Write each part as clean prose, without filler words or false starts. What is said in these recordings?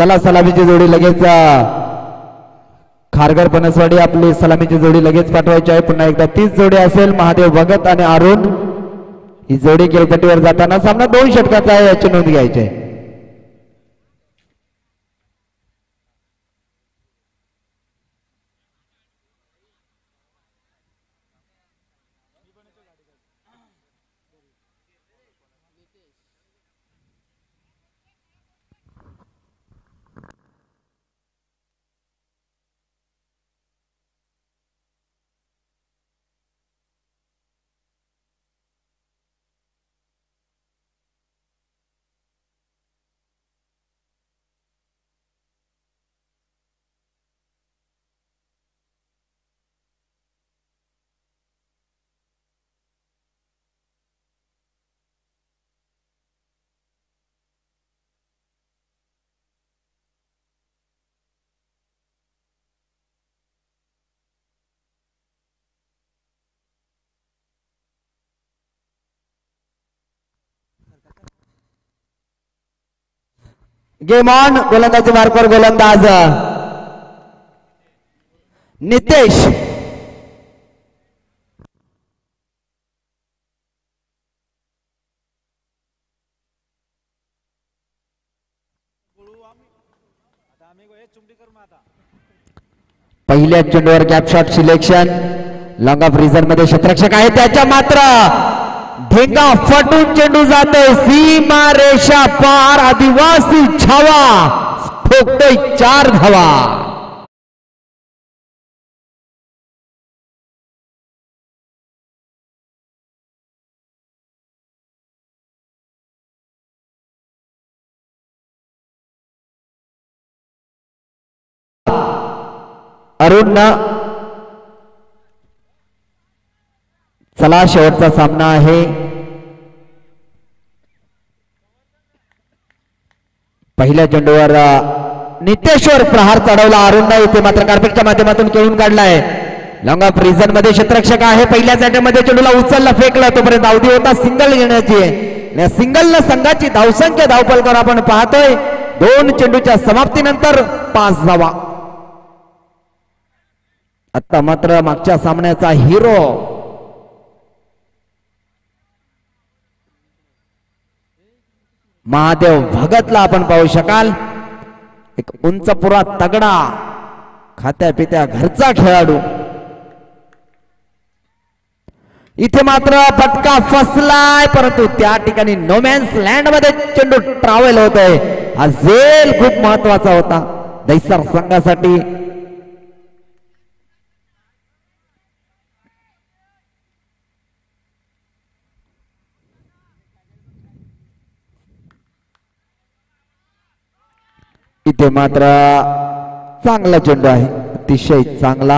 चला सलामीची जोडी लगेच खारघर बनसवाडी आपली सलामीची जोडी लगेच पाठवायची आहे. पुन्हा एकदा 30 जोडी असेल. महादेव भगत आणि अरुण ही जोडी खेळपट्टीवर जाताना सामना 2 षटकाचा आहे याची नोंद घ्यायची आहे. Game on. गोलंदाजी मार्कवर गोलंदाज नितेश. पहिल्या चेंडूवर gap shot selection. Long of reason मध्ये क्षेत्ररक्षक आहे त्याच्या मात्र ढेंगा फटून चेंडू जातोय सीमा रेषा पार. आदिवासी छावा ठोकतोय 4 धावा. अरुण चला शेवटचा सामना आहे. पहिल्या चेंडूवर नितेश्वर प्रहार चढवला अरुण. इथे मात्र कार्पेटच्या माध्यमातून खेळून काढलाय. लॉंग ऑफ रिझन मध्ये क्षेत्ररक्षक आहे. पहिल्या मध्ये चेंडूला उचलला फेकला तोपर्यंत अवधी होता सिंगल घेण्याची. या सिंगल संघाची धावसंख्या धावपलकर आपण पाहतोय. 2 चेंडूच्या समाप्तीनंतर 5 धावा. आता मात्र मागच्या सामन्याचा हिरो महादेव भगतला आपण पाहू शकाल. एक उंच पुरा तगडा खात्या पित्या घरचा खेळाडू. इथे मात्र फटका फसलाय परंतु त्या ठिकाणी नोमॅन्स लँड मध्ये चेंडू ट्रॅव्हल होतोय. हा झेल खूप महत्वाचा होता दहिसर संघासाठी. इथे मात्र चांगला चेंडू आहे अतिशय चांगला.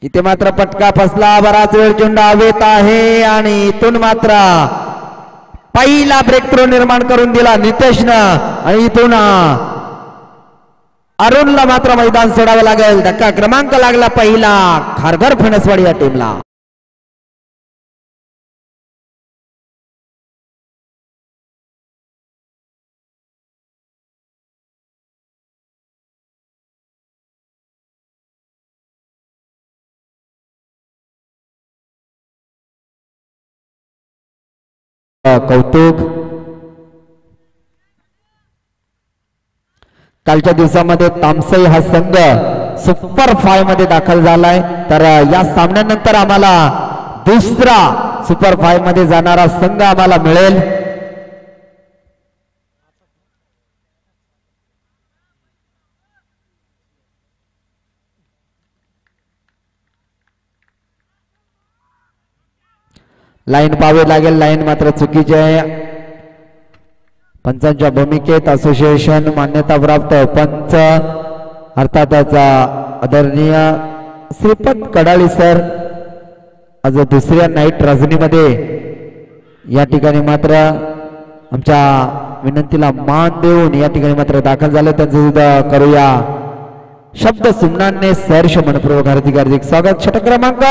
इथे मात्र पटका फसला. बराच वेळ चेंडू हवेत आहे आणि इथून मात्र पहिला ब्रेक थ्रो निर्माण करून दिला नितेशनं. आणि इथून अरुणला मात्र मैदान सोडावं लागेल. धक्का क्रमांक लागला पहिला खारघर फणसवाडी या टीमला. कौतुक. कालच्या दिवसामध्ये तामसई हा संघ सुपर 5 मध्ये दाखल झालाय. तर या सामन्यानंतर आम्हाला दुसरा सुपर 5 मध्ये जाणारा संघ आम्हाला मिळेल. लाईन पाहावी लागेल. लाईन मात्र चुकीची आहे. पंचांच्या भूमिकेत असोसिएशन मान्यता प्राप्त पंच अर्थातच आदरणीय श्रीपद कडाळी सर आज दुसऱ्या नाईट रजनीमध्ये या ठिकाणी मात्र आमच्या विनंतीला मान देऊन या ठिकाणी मात्र दाखल झाले. त्यांचं करूया शब्द सुमनाने सहर्ष मनपूर्वक हार्दिक हार्दिक स्वागत. षटक क्रमांक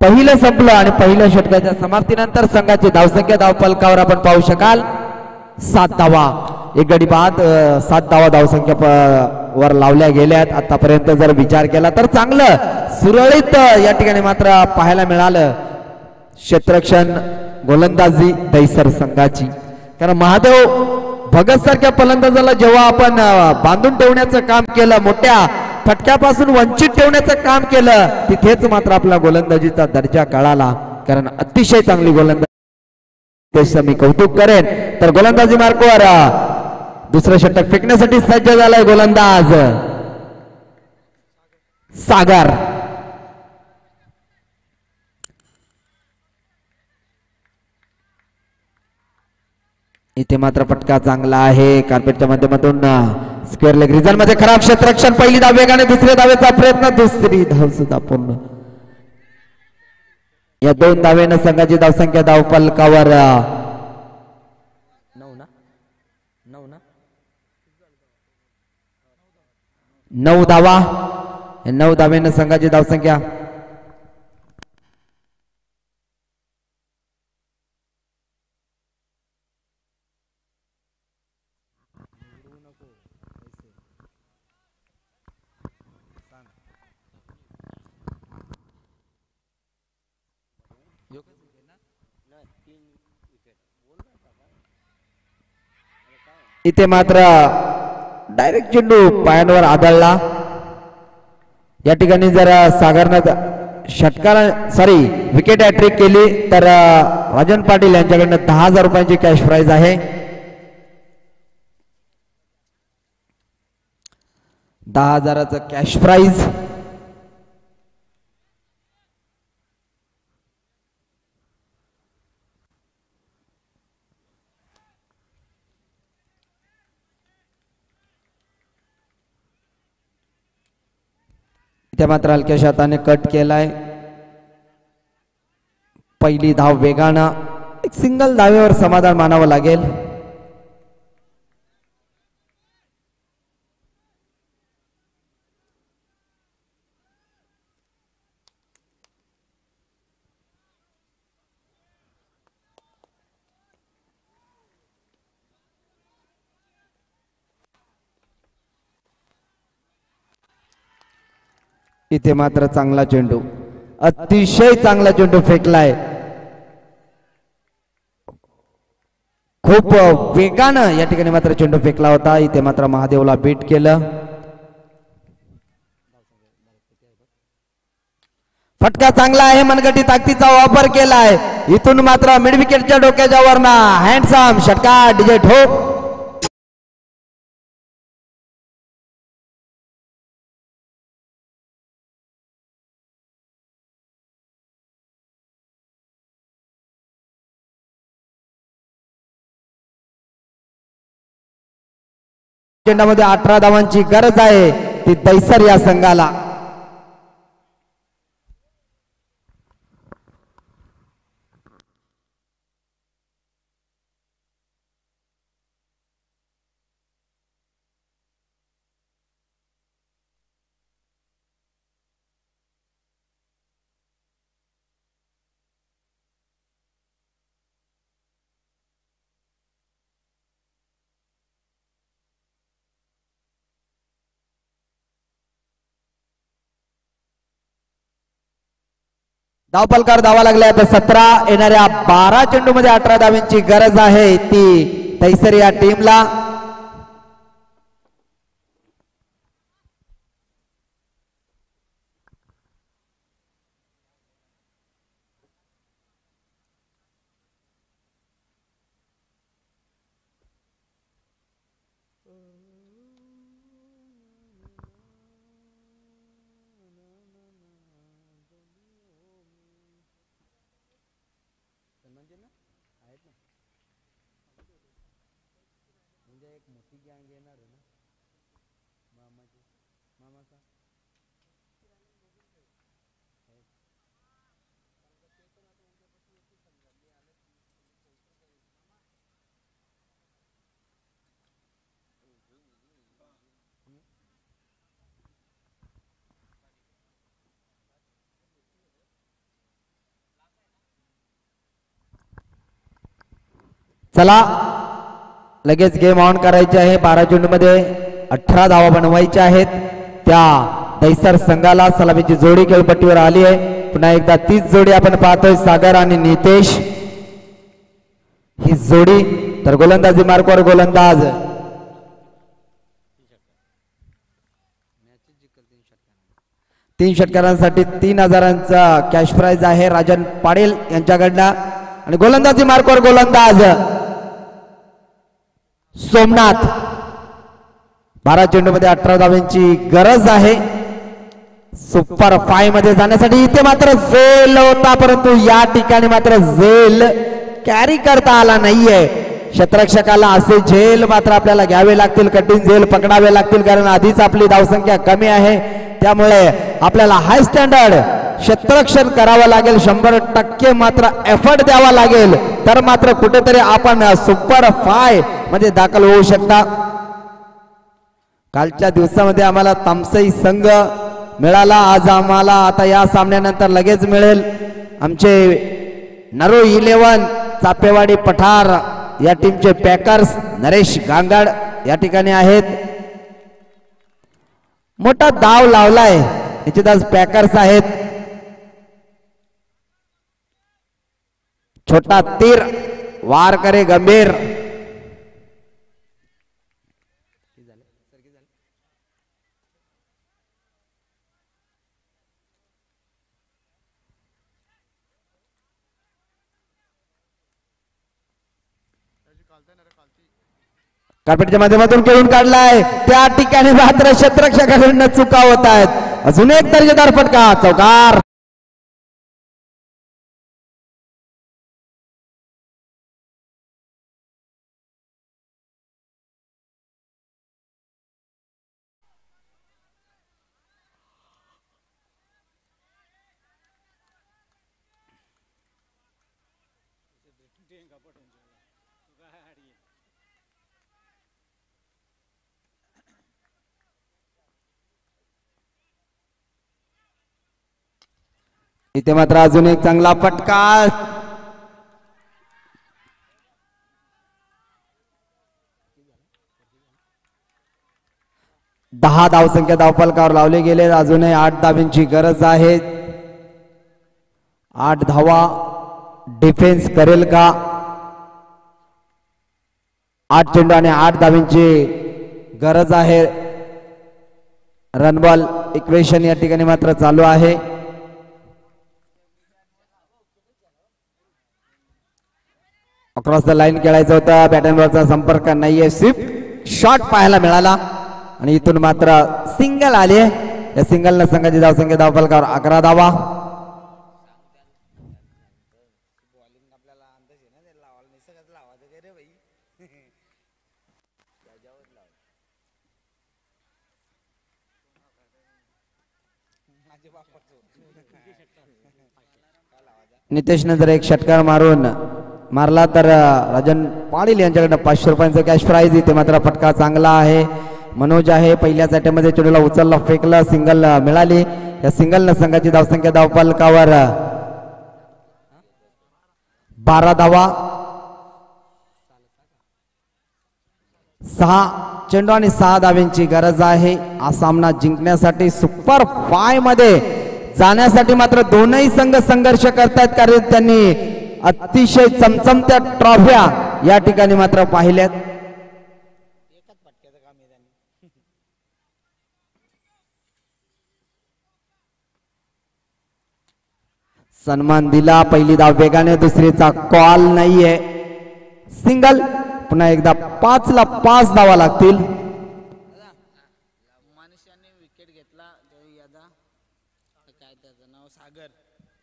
पहिलं संपलं आणि पहिल्या षटकाच्या समाप्तीनंतर संघाची धावसंख्या धावफलकावर आपण पाहू शकाल 7 धावा. एक गडी बाद 7 धावा धावसंख्या वर लावल्या गेल्यात. आतापर्यंत जर विचार केला तर चांगलं सुरळीत या ठिकाणी मात्र पाहायला मिळालं क्षेत्ररक्षण गोलंदाजी दैसर संघाची. कारण महादेव भगत सारख्या फलंदाजाला जेव्हा आपण बांधून ठेवण्याचं काम केलं, मोठ्या फटक्यापासून वंचित ठेवण्याचं काम केलं, तिथेच मात्र आपला गोलंदाजीचा दर्जा कळाला. कारण अतिशय चांगली गोलंदाजी मी कौतुक करेन. तर गोलंदाजी मार्कवर दुसरं षटक फेकण्यासाठी सज्ज झालाय गोलंदाज सागर. इथे मात्र फटका चांगला आहे कार्पेटच्या माध्यमातून स्क्वेअर लेग रिझन मध्ये खराब क्षेत्ररक्षण. पहिली धाव वेगाने, दुसऱ्या धावेचा प्रयत्न, दुसरी धाव सुद्धा पूर्ण. या 2 धावेनं संघाची धावसंख्या धावफलकावर 9 धावा. 9 धावेनं संघाची धावसंख्या इथे मात्र डायरेक्ट चेंडू पायांवर आदळला. या ठिकाणी जर सागरनं षटकाला विकेट हॅट्रिक केली तर राजन पाटील यांच्याकडनं 10,000 रुपयांची कॅश प्राइज आहे. 10,000चं कॅश प्राइज. त्या मात्र हलक्याशा हाताने कट केलाय. पहिली धाव वेगानं, एक सिंगल धावेवर समाधान मानावं लागेल. इथे मात्र चांगला चेंडू, अतिशय चांगला चेंडू फेकलाय. खूप वेगानं या ठिकाणी मात्र चेंडू फेकला होता. इथे मात्र महादेवला बीट केलं. फटका चांगला आहे, मनगटी ताकदीचा वापर केलाय. इथून मात्र मिड विकेटच्या डोक्याच्या वरना हँडसम षटका डीजे ठोक. चेंडामध्ये 18 धावांची गरज आहे ती दैसर या संघाला. धावफलकावर धावा लागल्या तर 17. येणाऱ्या 12 चेंडू मध्ये 18 धावांची गरज आहे ती दैसर या टीमला. चला लगेच गेम ऑन करायचे आहे. 12 चेंडूमध्ये 18 धावा बनवायच्या आहेत. त्या दैसर संघाला सलामीची जोडी खेळपट्टीवर आली आहे. पुन्हा एकदा तीच जोडी आपण पाहतोय, सागर आणि नितेश ही जोडी. तर गोलंदाजी मार्कवर गोलंदाज तीन षटकारांसाठी 3000चा कॅश प्राइज आहे राजन पाटील यांच्याकडनं. आणि गोलंदाजी मार्कवर गोलंदाज सोमनाथ. 12 चेंडूमध्ये 18 धावांची गरज आहे सुपर 5 मध्ये जाण्यासाठी. इथे मात्र झेल होता, परंतु या ठिकाणी मात्र झेल कॅरी करता आला नाहीये. क्षेत्ररक्षकाला असे झेल मात्र आपल्याला घ्यावे लागतील, कठीण झेल पकडावे लागतील, कारण आधीच आपली धावसंख्या कमी आहे. त्यामुळे आपल्याला हाय स्टँडर्ड क्षेत्ररक्षण करावं लागेल. 100% मात्र एफर्ट द्यावा लागेल, तर मात्र कुठेतरी आपण सुपर 5 मध्ये दाखल होऊ शकता. कालच्या दिवसामध्ये आम्हाला तामसई संघ मिळाला, आज आम्हाला आता या सामन्यानंतर लगेच मिळेल. आमचे नरो 11 चापेवाडी पठार या टीमचे पॅकर्स नरेश गांगड या ठिकाणी आहेत. मोठा दाव लावलाय, निश्चितच पॅकर्स आहेत. छोटा तीर वार करे गंभीर. कार्पेटच्या माध्यमातून खेळून काढलाय, त्या ठिकाणी मात्र क्षेत्ररक्षकाकडून चुका होत आहेत. अजून एक दर्जेदार फटका, चौकार. इथे मात्र अजून एक चांगला फटका. 10 धावसंख्या धावफलकावर लावले गेले. अजूनही 8 धावांची गरज आहे. 8 धावा डिफेन्स करेल का? 8 चेंडू आणि 8 धावांची गरज आहे. रनबॉल इक्वेशन या ठिकाणी मात्र चालू आहे. अक्रॉस द लाईन खेळायचं होतं, बॅटनवरचा संपर्क नाहीये. स्विफ्ट शॉट पाहायला मिळाला आणि इथून मात्र सिंगल आले. या सिंगलनं संघाची धावसंख्या धावफलकावर 11 धावा. नितेशने जर एक षटकार मारला तर राजन पाटील यांच्याकडे 500 रुपयांचा कॅश प्राइज. इथे मात्र फटका चांगला आहे. मनोज आहे, पहिल्याच अटॅम्पमध्ये चेंडूला उचलला, फेकला, सिंगल मिळाली. या सिंगलनं संघाची धावसंख्या धावफलकावर 12 धावा. 6 चेंडू आणि 6 धावांची गरज आहे हा सामना जिंकण्यासाठी. सुपर 5 मध्ये जाण्यासाठी मात्र दोनही संघ संघर्ष करतायत, कारण त्यांनी अतिशय चमचमत्या ट्रॉफ्या या ठिकाणी मात्र पाहिल्यात. सन्मान दिला. पहिली धाव वेगाने, दुसरीचा कॉल नाहीये. सिंगल. पुन्हा एकदा 5 ला 5 धावा लागतील. मनुष्याने विकेट घेतला काय त्याचं नाव सागर,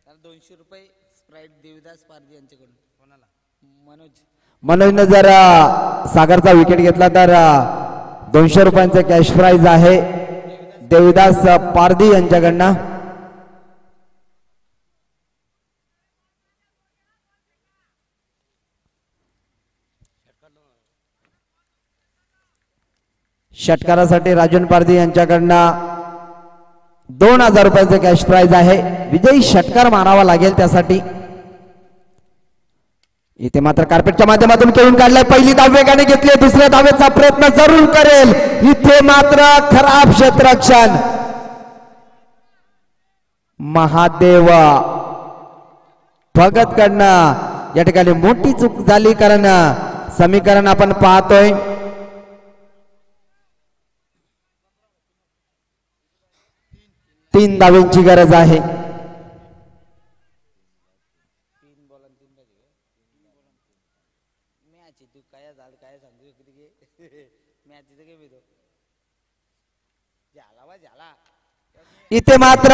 त्याला 200 रुपये स्प्राईट देवदास पारदी यांच्याकडून. मनोजने जर सागरचा विकेट घेतला तर 200 रुपयांचा कॅश प्राइज आहे देवदास पारदी यांच्याकडनं. षटकारासाठी राजन पारदी यांच्याकडनं 2000 रुपयांचे कॅश प्राइज आहे. विजयी षटकार मारावा लागेल त्यासाठी. इथे मात्र कार्पेटच्या माध्यमातून खेळून काढलाय. पहिली धाव वेगाने घेतली, दुसऱ्या धावेचा प्रयत्न जरूर करेल. इथे मात्र खराब क्षेत्ररक्षण. महादेव भगत कडनं या ठिकाणी मोठी चूक झाली, कारण समीकरण आपण पाहतोय 3 धावांची गरज आहे. इथे मात्र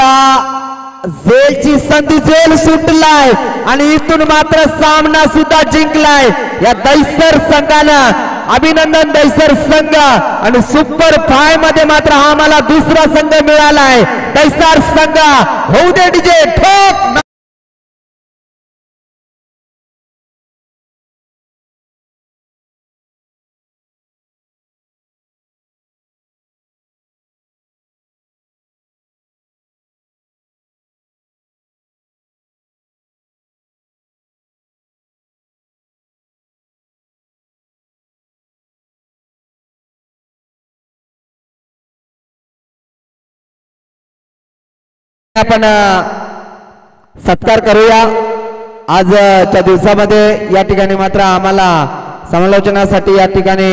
झेलची संधी, झेल सुटलाय आणि इथून मात्र सामना सुद्धा जिंकलाय या दैसर संघानं. अभिनंदन दैसर संघ. आणि सुपर 5 मध्ये मात्र हा आम्हाला दुसरा संघ मिळालाय. दैसर संघ होऊ दे डीजे ठोक. आपण सत्कार करूया. आजच्या दिवसामध्ये या ठिकाणी मात्र आम्हाला समालोचनासाठी या ठिकाणी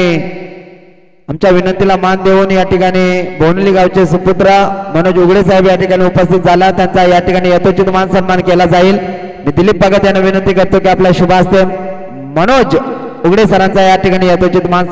आमच्या विनंतीला मान देऊन या ठिकाणी बोनली गावचे सुपुत्र मनोज उघडे साहेब या ठिकाणी उपस्थित झाला. त्यांचा या ठिकाणी यथोचित मान सन्मान केला जाईल. मी दिलीप भगत यांना विनंती करतो की आपल्या शुभ हस्ते मनोज उघडे सरांचा या ठिकाणी यथोचित मान